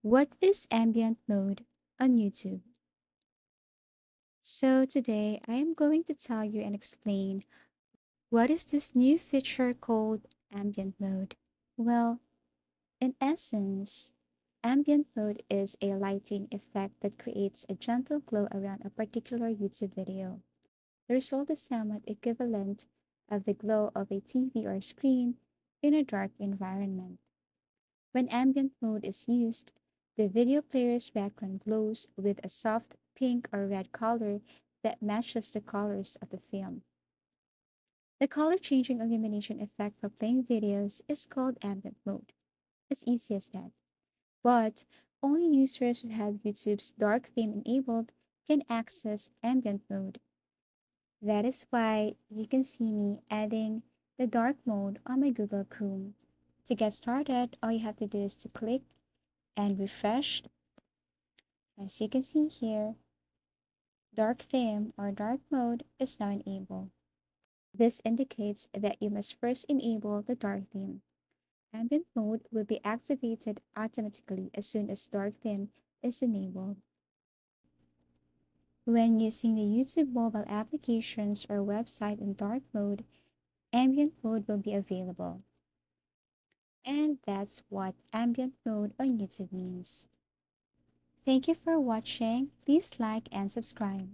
What is ambient mode on YouTube? So today I am going to tell you and explain what is this new feature called ambient mode. Well, in essence, ambient mode is a lighting effect that creates a gentle glow around a particular YouTube video. The result is somewhat equivalent of the glow of a TV or screen in a dark environment. When ambient mode is used, the video player's background glows with a soft pink or red color that matches the colors of the film. The color changing illumination effect for playing videos is called ambient mode. As easy as that. But only users who have YouTube's dark theme enabled can access ambient mode. That is why you can see me adding the dark mode on my Google Chrome. To get started, all you have to do is to click and refresh. As you can see here, dark theme or dark mode is now enabled. This indicates that you must first enable the dark theme. Ambient mode will be activated automatically as soon as dark theme is enabled. When using the YouTube mobile applications or website in dark mode, ambient mode will be available. And that's what ambient mode on YouTube means. Thank you for watching. Please like and subscribe.